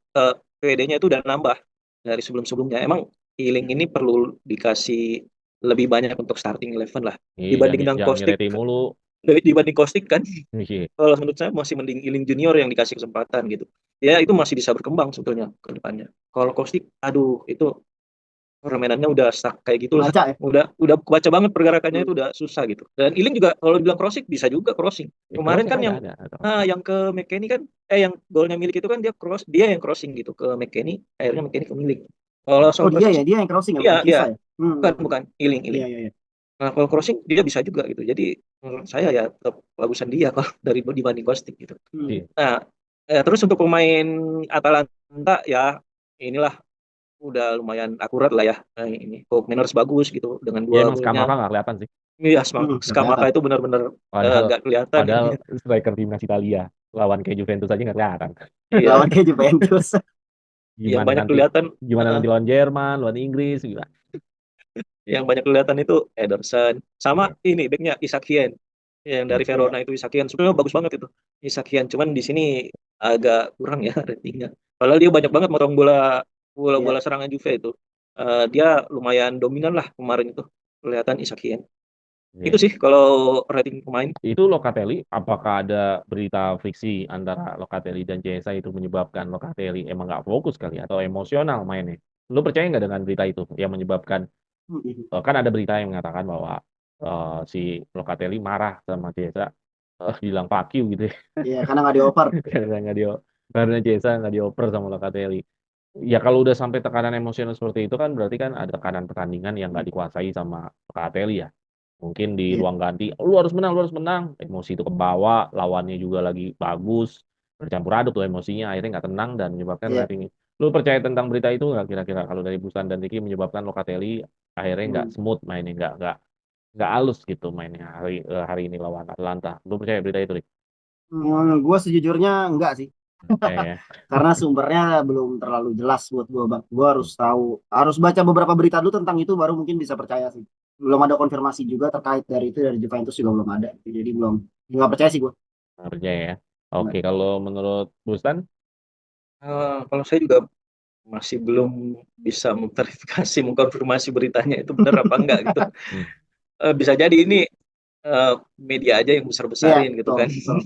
PD-nya itu udah nambah dari sebelum-sebelumnya. Emang Ealing ini perlu dikasih lebih banyak untuk starting eleven lah Iya, dibanding jangan dengan jangan Kostik Miretti mulu. dibanding Kostik kan Iya. kalau menurut saya masih mending Ealing Junior yang dikasih kesempatan gitu ya itu masih bisa berkembang sebetulnya ke depannya kalau Kostik aduh itu permainannya udah stuck kayak gitulah Baca ya. udah kebaca banget pergerakannya Hmm. itu udah susah gitu dan Ealing juga kalau dibilang crossing bisa juga crossing kemarin Crossing kan yang ada. yang ke McKennie kan yang golnya milik itu kan dia yang crossing gitu ke McKennie akhirnya McKennie ke milik kalau Oh soal dia crossing ya, dia yang crossing ya, iya bukan iya Chiesa ya. bukan Hmm. bukan Ealing Iya Ealing iya iya. nah kalau crossing dia bisa juga gitu jadi menurut saya ya tetap bagusan dia kalau dari dibanding Kostik gitu Hmm. Iya. nah terus untuk pemain Atalanta ya inilah udah lumayan akurat lah ya ini Koopmeiners bagus gitu dengan Ya dua emang golnya Skamaka nggak kelihatan sih. iya Hmm. Nggak Skamaka kelihatan. itu benar-benar Padahal nggak kelihatan ini padahal striker timnas Italia lawan kayak Juventus aja nggak kelihatan. iya Lawannya Juventus. yang Gimana banyak nanti kelihatan gimana eh, nanti lawan Jerman, lawan Inggris gitu. yang banyak kelihatan itu Ederson sama Iya. ini backnya Isak Hien yang dari Iya. Verona itu Isak Hien sebenarnya bagus banget itu Isak Hien cuman di sini agak kurang ya ratingnya padahal dia banyak banget motong bola bola Iya. bola serangan Juve itu. Dia lumayan dominan lah kemarin itu kelihatan Isak Hien itu Iya. sih kalau rating pemain. Itu Locatelli, apakah ada berita friksi antara Locatelli dan Chiesa itu menyebabkan Locatelli emang nggak fokus kali atau emosional mainnya? Lu percaya nggak dengan berita itu yang menyebabkan Hmm. kan ada berita yang mengatakan bahwa si Locatelli marah sama Chiesa, bilang fuck you gitu ya, Iya karena nggak dioper. karena nggak dia karena Chiesa nggak dioper sama Locatelli. Ya kalau udah sampai tekanan emosional seperti itu kan berarti kan ada tekanan pertandingan yang nggak dikuasai sama Locatelli ya. Mungkin di Iya. ruang ganti, lu harus menang. Emosi itu ke bawah, lawannya juga lagi bagus, bercampur aduk tuh emosinya, akhirnya nggak tenang dan menyebabkan Iya. rating. Lu percaya tentang berita itu nggak kira-kira kalau dari Busan dan Ricky menyebabkan Locatelli akhirnya nggak Hmm. smooth mainnya, nggak halus gitu mainnya hari ini lawan Atlanta. Lu percaya berita itu, Rick? Gue sejujurnya enggak sih. Eh, Karena sumbernya belum terlalu jelas buat gue bang. Gue harus tahu, harus baca beberapa berita dulu tentang itu baru mungkin bisa percaya sih. Belum ada konfirmasi juga terkait dari itu dari Juventus juga belum ada. Jadi belum nggak percaya sih gue. nggak percaya ya. Oke, kalau menurut Busan, Kalau saya juga masih belum bisa memverifikasi mengkonfirmasi beritanya itu benar apa enggak gitu bisa jadi ini media aja yang Iya, besar-besarin gitu betul, kan. betul.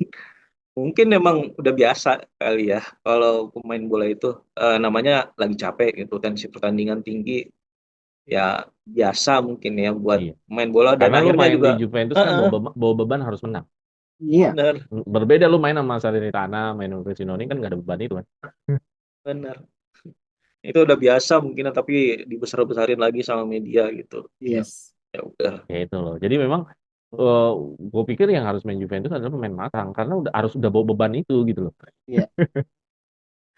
Mungkin memang udah biasa kali ya kalau pemain bola itu namanya lagi capek gitu, tensi pertandingan tinggi, ya biasa mungkin ya buat Iya. main bola dan Karena lu akhirnya main di juga Juventus kan Heeh, bawa beban harus menang. Iya, bener Berbeda lu main sama Salernitana, main sama Frosinone kan gak ada beban itu kan. bener itu udah biasa mungkin tapi dibesar-besarin lagi sama media gitu. yes. Ya udah. Ya itu loh. Jadi memang gue pikir yang harus main Juventus adalah pemain matang karena udah bawa beban itu gitu loh. Iya,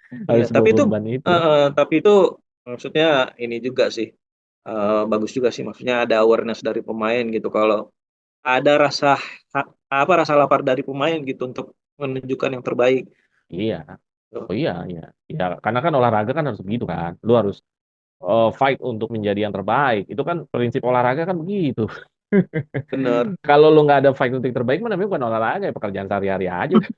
Iya, Harus bawa beban itu. tapi itu maksudnya ini juga sih bagus juga sih, maksudnya ada awareness dari pemain gitu kalau ada rasa lapar dari pemain gitu untuk menunjukkan yang terbaik. Iya. Tuh, Oh iya, iya. Ya, karena kan olahraga kan harus begitu kan. Lu harus fight untuk menjadi yang terbaik. Itu kan prinsip olahraga kan begitu. bener. Kalau lu nggak ada fight untuk yang terbaik, mana namanya bukan olahraga, ya pekerjaan sehari-hari aja udah.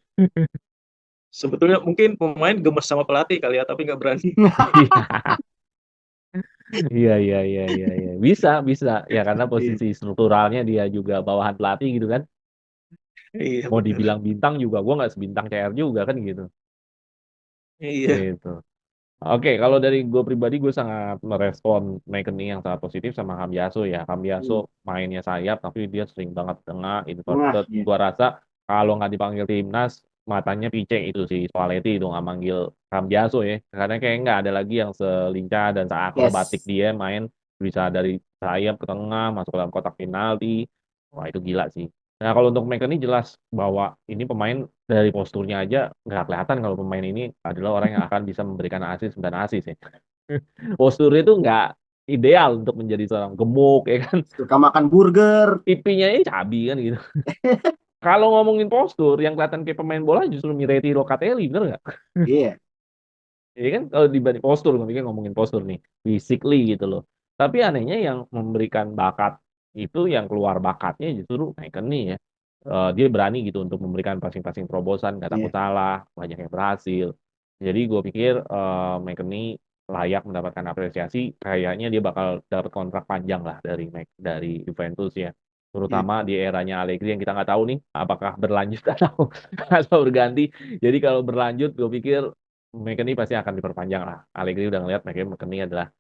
Sebetulnya mungkin pemain gemes sama pelatih kali ya, tapi nggak berani. Iya, iya, iya, iya, iya. Bisa, bisa. Ya karena iya, posisi strukturalnya dia juga bawahan pelatih gitu kan. Iya Mau bener. dibilang bintang juga, gua nggak sebintang CR juga kan gitu. Iya. Gitu. Oke, kalau dari gue pribadi gue sangat merespon McKennie yang sangat positif sama Cambiaso ya. Cambiaso Hmm. mainnya sayap tapi dia sering banget tengah Tengah, inverted. iya. Gua rasa kalau nggak dipanggil timnas matanya picek itu si Spalletti itu nggak manggil Cambiaso ya. Karena kayak nggak ada lagi yang selincah dan seakrobatik Yes. dia main bisa dari sayap ke tengah masuk ke dalam kotak penalti. Wah itu gila sih. Nah kalau untuk McKennie jelas bahwa ini pemain dari posturnya aja nggak kelihatan kalau pemain ini adalah orang yang akan bisa memberikan asis dan asis ya. Posturnya itu nggak ideal untuk menjadi seorang gemuk ya kan. Suka makan burger. Pipinya ini cabi kan gitu. Kalau ngomongin postur, yang kelihatan kayak pemain bola justru Miretti Locatelli, bener nggak? Iya, Iya kan kalau dibanding postur, ngomongin postur nih, physically gitu loh. Tapi anehnya yang memberikan bakat itu yang keluar bakatnya justru McKennie ya. Dia berani gitu untuk memberikan passing-passing terobosan, nggak takut iya. salah, banyak yang berhasil. Jadi gue pikir McKennie layak mendapatkan apresiasi. Kayaknya dia bakal dapat kontrak panjang lah dari Juventus ya. Iya. Terutama di eranya Allegri yang kita nggak tahu nih, apakah berlanjut atau berganti. Jadi kalau berlanjut, gue pikir McKennie pasti akan diperpanjang lah. Allegri udah ngeliat McKennie adalah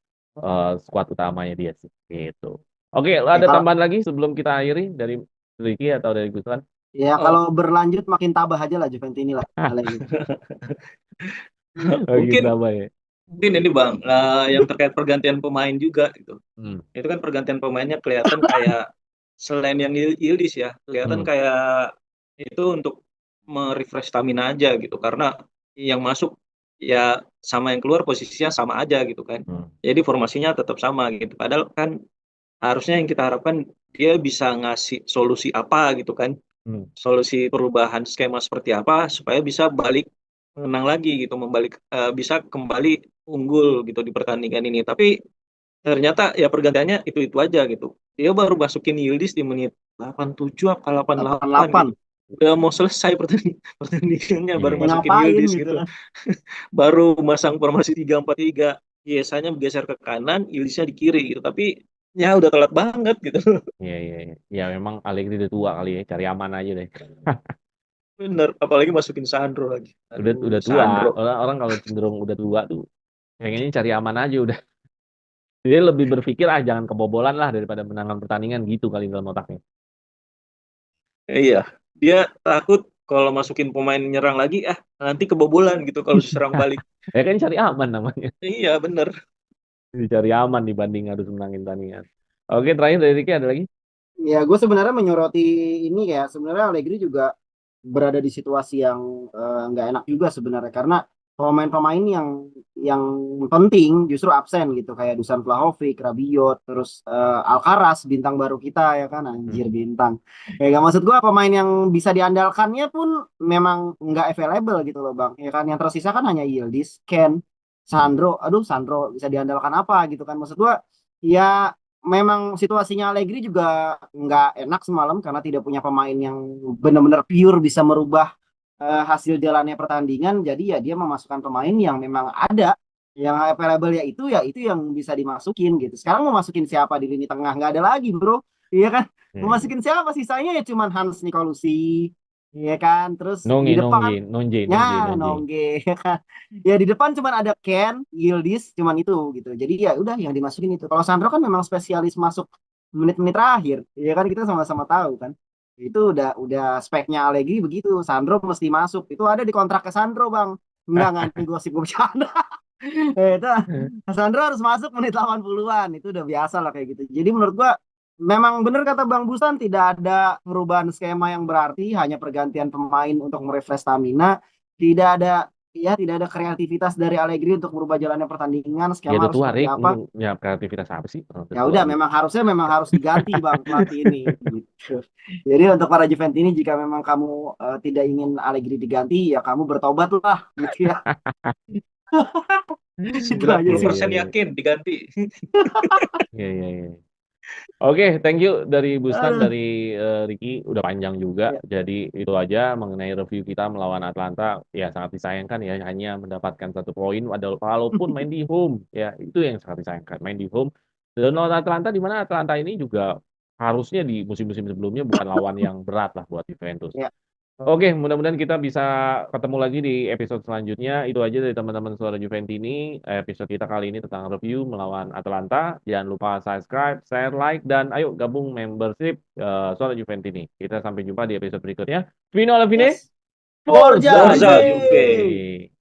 skuad utamanya dia sih. Gitu. Oke, Ya ada kalau tambahan lagi sebelum kita akhiri dari Ricky atau dari Gusman? ya Oh, kalau berlanjut makin tabah aja lah Juventini lah. Hah, Allegri. oh gitu mungkin apa ya? mungkin ini Bang, yang terkait pergantian pemain juga gitu. Hmm. Itu kan pergantian pemainnya kelihatan kayak selain yang Yildiz ya, kelihatan Hmm. kayak itu untuk merefresh stamina aja gitu. Karena yang masuk ya sama yang keluar posisinya sama aja gitu kan. Hmm. Jadi formasinya tetap sama gitu. Padahal kan harusnya yang kita harapkan dia bisa ngasih solusi apa gitu kan. Hmm. Solusi perubahan skema seperti apa supaya bisa balik menang lagi gitu, bisa kembali unggul gitu di pertandingan ini. Tapi ternyata ya pergantiannya itu aja gitu. Dia baru masukin Yildiz di menit 87 apa 88 88. gitu. Udah mau selesai pertandingannya baru Iya, iya. masukin Ngapain Yildiz gitu gitu. kan. Baru masang formasi 3-4-3. Biasanya bergeser ke kanan, Yildiznya di kiri gitu. Tapi ya udah telat banget gitu. Iya, iya, iya. Ya memang Allegri udah tua kali ya, cari aman aja deh. Bener, apalagi masukin Sandro lagi. Udah Aduh, tua. Sandro. Orang kalau cenderung udah tua tuh pengennya cari aman aja udah. Dia lebih berpikir jangan kebobolan lah daripada menangkan pertandingan gitu kali dalam otaknya. Iya, dia takut kalau masukin pemain nyerang lagi, nanti kebobolan gitu kalau diserang balik. Ya kan cari aman namanya. Iya, bener. Cari aman dibanding harus menangin pertandingan. Oke, terakhir dari Ricky ada lagi? Ya gue sebenarnya menyoroti ini ya sebenarnya Allegri juga berada di situasi yang nggak enak juga sebenarnya karena pemain-pemain yang penting justru absen gitu kayak Dusan Vlahovic, Rabiot, terus Alcaraz bintang baru kita ya kan anjir Hmm. bintang. Ya gak maksud gue pemain yang bisa diandalkannya pun memang nggak available gitu loh bang. Ya kan yang tersisa kan hanya Yildiz, Ken, Hmm. Sandro. Aduh Sandro bisa diandalkan apa gitu kan maksud gue. Ya memang situasinya Allegri juga nggak enak semalam karena tidak punya pemain yang benar-benar pure bisa merubah hasil jalannya pertandingan. Jadi ya dia memasukkan pemain yang memang ada, yang available ya itu yang bisa dimasukin gitu. Sekarang mau masukin siapa di lini tengah nggak ada lagi bro. Iya kan? Mau Hmm. masukin siapa? Sisanya ya cuman Hans Nicolucci, iya kan? Terus Nonggi, di depan Nonje, ya Nonje. Nongge, ya kan? Ya di depan cuman ada Ken, Yildiz, cuman itu gitu. Jadi ya udah yang dimasukin itu. Kalau Sandro kan memang spesialis masuk menit-menit terakhir, ya kan kita sama-sama tahu kan. Itu udah speknya Allegri begitu. Sandro mesti masuk. Itu ada di kontraknya Sandro, Bang. Enggak ini gosip gue bercanda. Itu Sandro harus masuk menit 80-an. Itu udah biasa lah kayak gitu. Jadi menurut gua memang benar kata Bang Busan, tidak ada perubahan skema yang berarti, hanya pergantian pemain untuk merefresh stamina. Tidak ada tidak ada kreativitas dari Allegri untuk merubah jalannya pertandingan, Ya skema udah harus tua, seperti Rick. apa. Ya kreativitas apa sih? Orang udah Ya tua udah juga. memang harus diganti Bang pelatih ini gitu. Jadi untuk para Juventini, jika memang kamu tidak ingin Allegri diganti, ya kamu bertobatlah gitu ya. Itu aja Iya, sih. 90% iya, iya. yakin diganti. Iya, iya, iya. Oke, thank you dari Bustan, Aduh. dari Ricky, udah panjang juga. Ya, Jadi itu aja mengenai review kita melawan Atlanta. Ya sangat disayangkan ya, hanya mendapatkan 1 poin. Walaupun main di home, ya itu yang sangat disayangkan, main di home. Dan lawan Atlanta, di mana Atlanta ini juga harusnya di musim-musim sebelumnya bukan lawan yang berat lah buat Juventus. ya. Oke, mudah-mudahan kita bisa ketemu lagi di episode selanjutnya. Itu aja dari teman-teman Suara Juventini. Episode kita kali ini tentang review melawan Atalanta. Jangan lupa subscribe, share, like, dan ayo gabung membership Suara Juventini. Kita sampai jumpa di episode berikutnya. Fino alla fine, Yes. Forza Forza Forza Juve! Juve. Juve.